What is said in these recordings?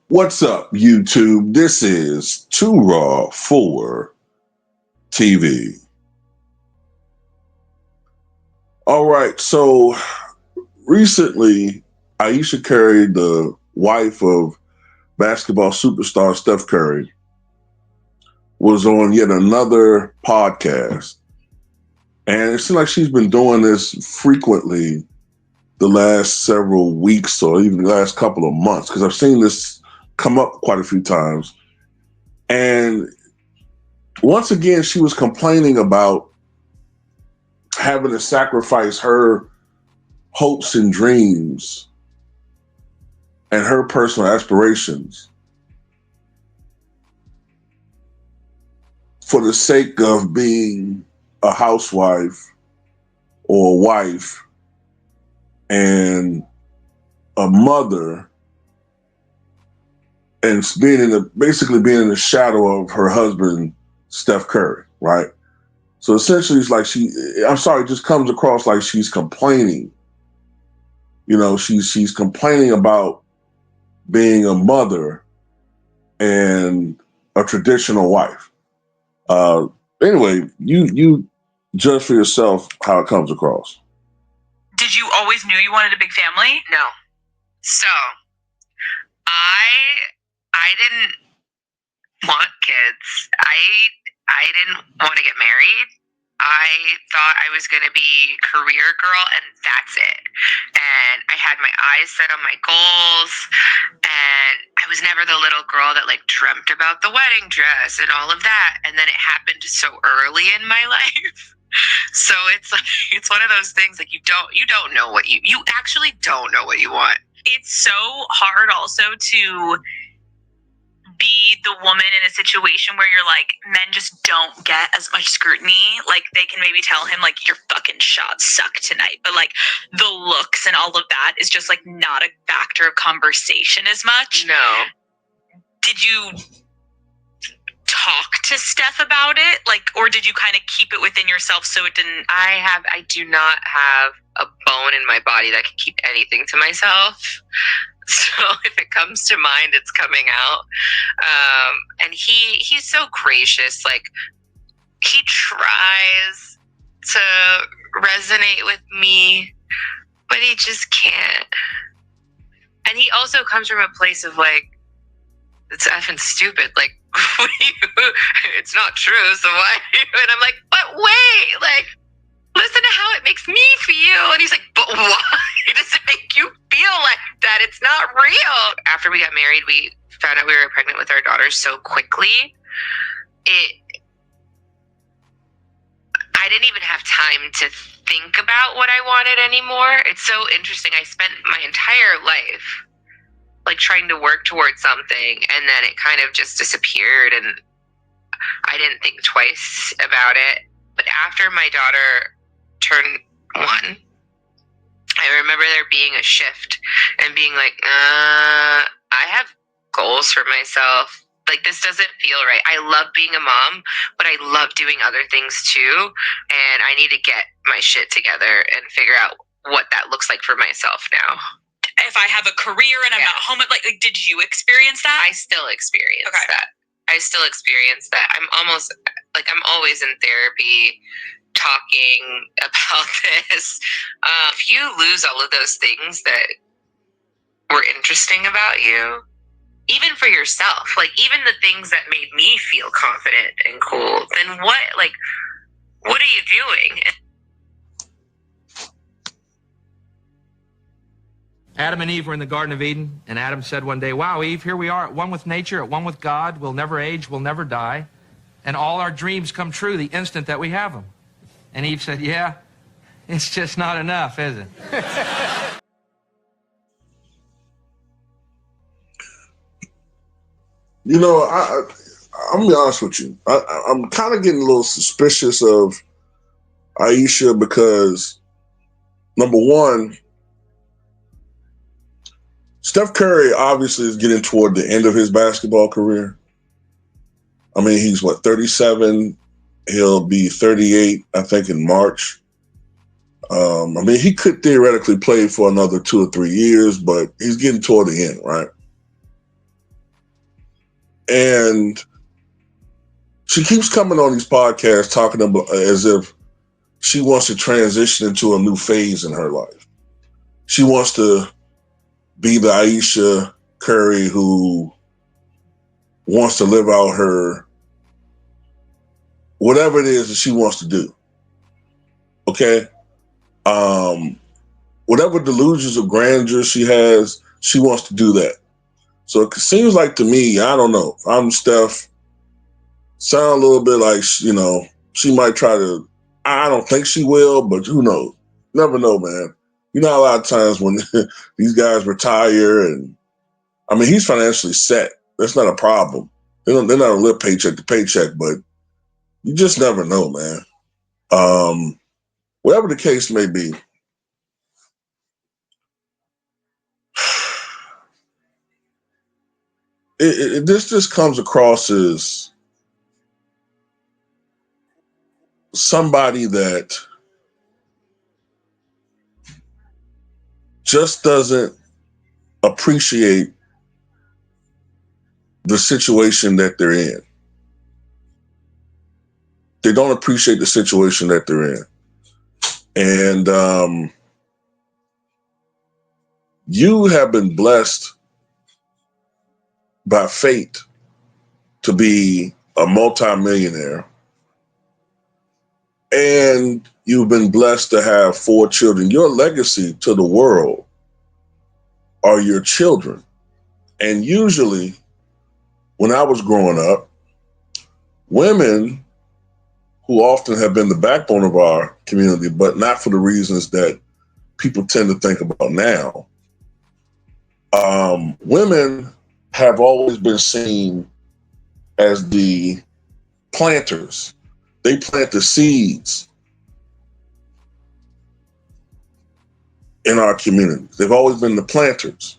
What's up, YouTube? This is Too Raw for TV. All right, so recently, Ayesha Curry, the wife of basketball superstar Steph Curry, was on yet another podcast. And it seems like she's been doing this frequently the last several weeks or even the last couple of months, because I've seen this come up quite a few times. And once again, she was complaining about having to sacrifice her hopes and dreams and her personal aspirations for the sake of being a housewife or a wife and a mother, and basically being in the shadow of her husband, Steph Curry, right? So essentially, it's like it just comes across like she's complaining. You know, she's complaining about being a mother and a traditional wife. Anyway, you judge for yourself how it comes across. Did you always knew you wanted a big family? No. So, I didn't want kids. I didn't want to get married. I thought I was going to be career girl and that's it. And I had my eyes set on my goals, and I was never the little girl that like dreamt about the wedding dress and all of that. And then it happened so early in my life. So it's like, it's one of those things like you don't know what you actually don't know what you want. It's so hard also to be the woman in a situation where you're like, men just don't get as much scrutiny. Like they can maybe tell him like your fucking shots suck tonight, but like the looks and all of that is just like not a factor of conversation as much. No. Did you talk to Steph about it? Like, or did you kind of keep it within yourself so it didn't? I do not have a bone in my body that can keep anything to myself. So if it comes to mind, it's coming out. And he's so gracious. Like he tries to resonate with me, but he just can't. And he also comes from a place of like, it's effing stupid. Like, it's not true. So why? And I'm like, but wait, like, listen to how it makes me feel. And he's like, but why does it make you feel like that? It's not real. After we got married, we found out we were pregnant with our daughter so quickly. I didn't even have time to think about what I wanted anymore. It's so interesting. I spent my entire life like trying to work towards something, and then it kind of just disappeared, and I didn't think twice about it. But after my daughter turned 1, I remember there being a shift and being like, I have goals for myself. Like, this doesn't feel right. I love being a mom, but I love doing other things too. And I need to get my shit together and figure out what that looks like for myself now. If I have a career and I'm not home, like did you experience that? I still experience that. I still experience that. I'm always in therapy talking about this. If you lose all of those things that were interesting about you, even for yourself, like even the things that made me feel confident and cool, then what are you doing? Adam and Eve were in the Garden of Eden, and Adam said one day, wow, Eve, here we are at one with nature, at one with God. We'll never age, we'll never die. And all our dreams come true the instant that we have them. And Eve said, yeah, it's just not enough, is it? You know, I'm going to be honest with you. I'm kind of getting a little suspicious of Ayesha because, number one, Steph Curry obviously is getting toward the end of his basketball career. I mean, he's 37. He'll be 38, I think, in March. I mean, he could theoretically play for another 2 or 3 years, but he's getting toward the end, right? And she keeps coming on these podcasts talking about as if she wants to transition into a new phase in her life. She wants to be the Ayesha Curry who wants to live out her whatever it is that she wants to do. Okay? Whatever delusions of grandeur she has, she wants to do that. So it seems like to me, I don't know, if I'm Steph, sound a little bit like, she might try to, I don't think she will, but who knows? Never know, man. You know, a lot of times when these guys retire and, I mean, he's financially set. That's not a problem. They're not a live paycheck to paycheck, but you just never know, man. Whatever the case may be, this just comes across as somebody that just doesn't appreciate the situation that they're in. They don't appreciate the situation that they're in. And you have been blessed by fate to be a multimillionaire. And you've been blessed to have 4 children. Your legacy to the world are your children. And usually, when I was growing up, women who often have been the backbone of our community, but not for the reasons that people tend to think about now, women have always been seen as the planters. They plant the seeds in our communities. They've always been the planters.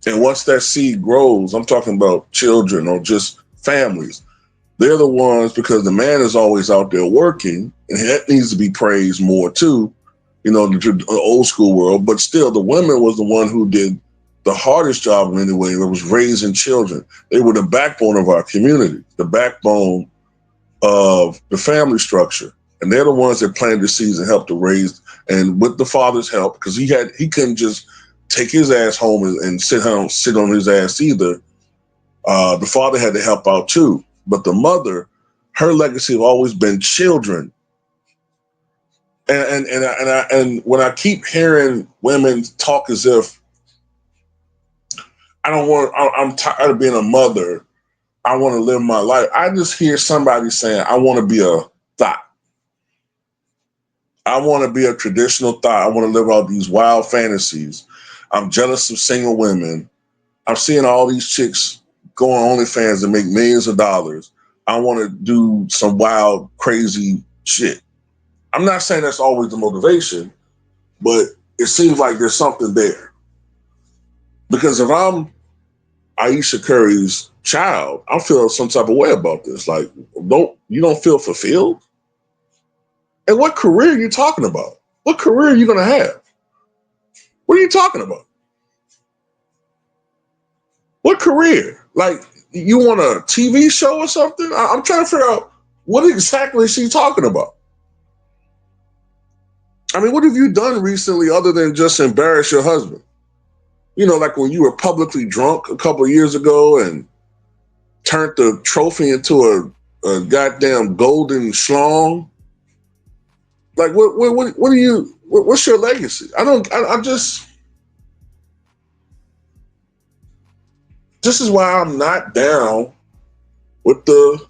And once that seed grows, I'm talking about children or just families, they're the ones, because the man is always out there working, and that needs to be praised more too, the old school world, but still the women was the one who did the hardest job in any way, that was raising children. They were the backbone of our community, the backbone of the family structure. And they're the ones that planted the seeds and helped to raise, and with the father's help, because he couldn't just take his ass home and sit on his ass either. The father had to help out too. But the mother, her legacy have always been children. And when I keep hearing women talk as if I'm tired of being a mother, I want to live my life, I just hear somebody saying, I want to be a thought. I want to be a traditional thought. I want to live out these wild fantasies. I'm jealous of single women. I'm seeing all these chicks go on OnlyFans and make millions of dollars. I want to do some wild, crazy shit. I'm not saying that's always the motivation, but it seems like there's something there. Because if I'm Ayesha Curry's child, I feel some type of way about this. Like, you don't feel fulfilled? And what career are you talking about? What career are you going to have? What are you talking about? What career? Like, you want a TV show or something? I'm trying to figure out what exactly is she talking about. I mean, what have you done recently other than just embarrass your husband? Like when you were publicly drunk a couple of years ago and turned the trophy into a goddamn golden schlong. Like, what's your legacy? This is why I'm not down with the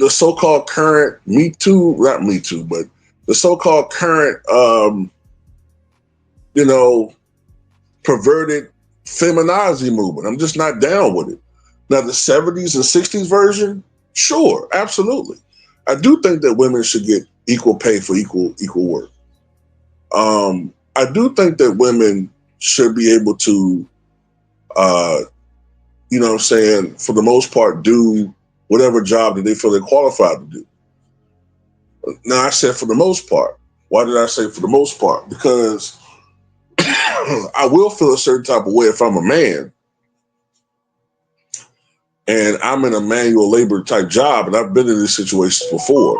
so-called current Me Too, not Me Too, but the so-called current, perverted feminazi movement. I'm just not down with it. Now, the 70s and 60s version, sure, absolutely. I do think that women should get equal pay for equal work. I do think that women should be able to, for the most part, do whatever job that they feel they're qualified to do. Now, I said for the most part. Why did I say for the most part? Because I will feel a certain type of way if I'm a man and I'm in a manual labor type job, and I've been in these situations before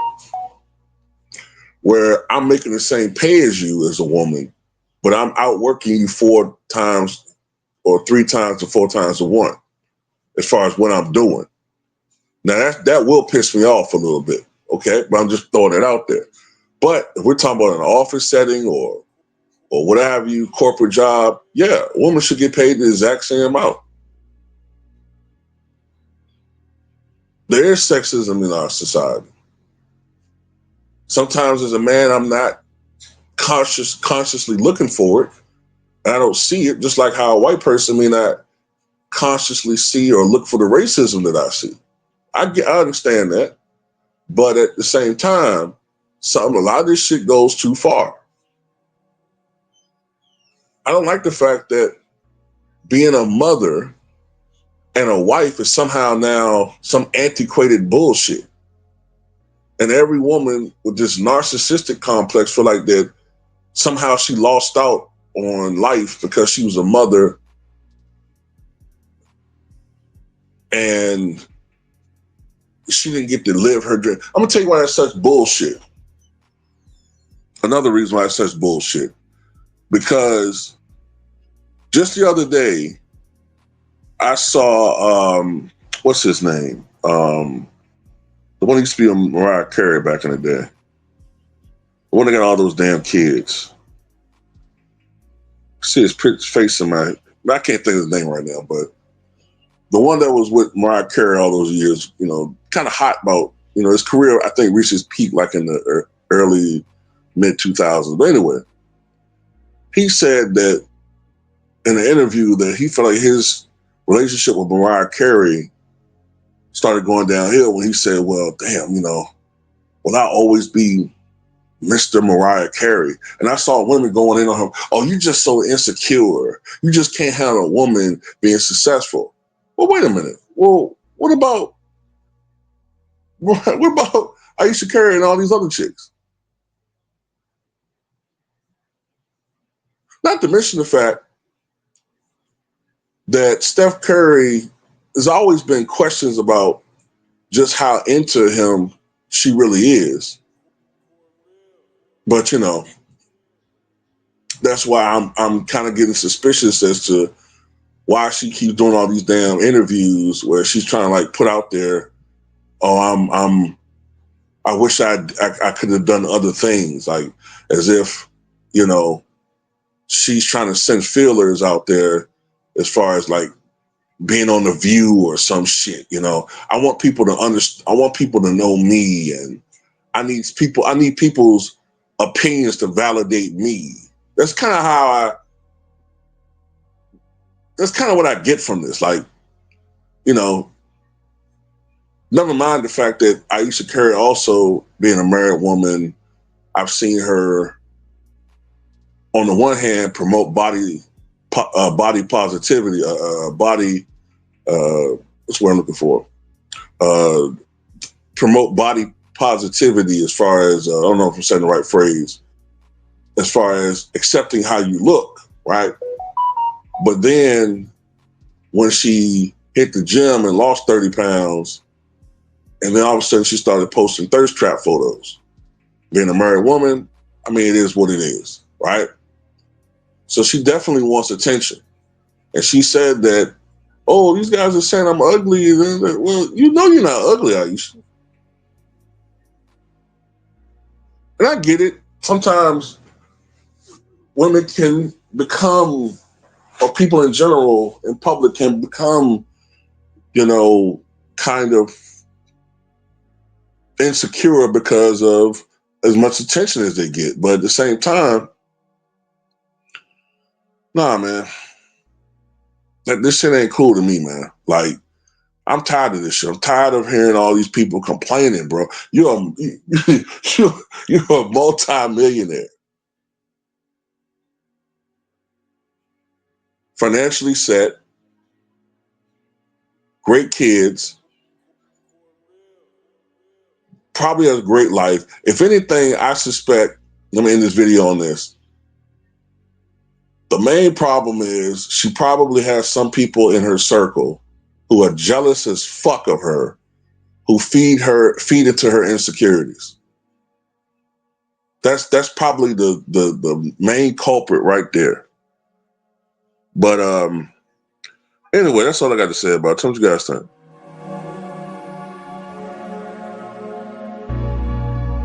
where I'm making the same pay as you as a woman, but I'm outworking you 4 times or 3 times to 4 times to 1 as far as what I'm doing. Now that will piss me off a little bit, okay? But I'm just throwing it out there. But if we're talking about an office setting or what have you, corporate job, yeah, a woman should get paid the exact same amount. There is sexism in our society. Sometimes as a man, I'm not consciously looking for it. And I don't see it, just like how a white person may not consciously see or look for the racism that I see. I understand that. But at the same time, a lot of this shit goes too far. I don't like the fact that being a mother and a wife is somehow now some antiquated bullshit. And every woman with this narcissistic complex feel like that somehow she lost out on life because she was a mother and she didn't get to live her dream. I'm gonna tell you why that's such bullshit. Another reason why it's such bullshit. Because just the other day, I saw what's his name? The one who used to be on Mariah Carey back in the day. The one that got all those damn kids. See his face in my. I can't think of his name right now, but the one that was with Mariah Carey all those years, kind of hot about, his career, I think reached his peak like in the early mid 2000s. But anyway, he said that in an interview that he felt like his relationship with Mariah Carey started going downhill when he said, well, damn, will I always be Mr. Mariah Carey? And I saw women going in on him. Oh, you just so insecure. You just can't handle a woman being successful. Well, wait a minute. Well, what about Ayesha Curry and all these other chicks? Not to mention the fact that Steph Curry has always been questions about just how into him she really is. But that's why I'm kind of getting suspicious as to why she keeps doing all these damn interviews where she's trying to like put out there, oh, I wish I could have done other things, like as if, she's trying to send feelers out there as far as like being on The View or some shit. I want people to understand. I want people to know me, and I need people's opinions to validate me. That's kind of that's kind of what I get from this. Like, never mind the fact that Ayesha Curry also being a married woman, I've seen her on the one hand promote body positivity, what's what I'm looking for? Promote body positivity as far as, I don't know if I'm saying the right phrase, as far as accepting how you look, right? But then when she hit the gym and lost 30 pounds, and then all of a sudden she started posting thirst trap photos. Being a married woman, I mean, it is what it is, right? So she definitely wants attention. And she said that, oh, these guys are saying I'm ugly. Well, you're not ugly, Ayesha. And I get it. Sometimes women can become, or people in general in public can become, kind of insecure because of as much attention as they get. But at the same time, nah, man, this shit ain't cool to me, man. Like, I'm tired of this shit. I'm tired of hearing all these people complaining, bro. You're a multi-millionaire, financially set, great kids, probably has a great life. If anything, I suspect, let me end this video on this. The main problem is she probably has some people in her circle who are jealous as fuck of her, who feed into her insecurities. That's probably the main culprit right there. But anyway, that's all I got to say about it. Tell me what you guys think.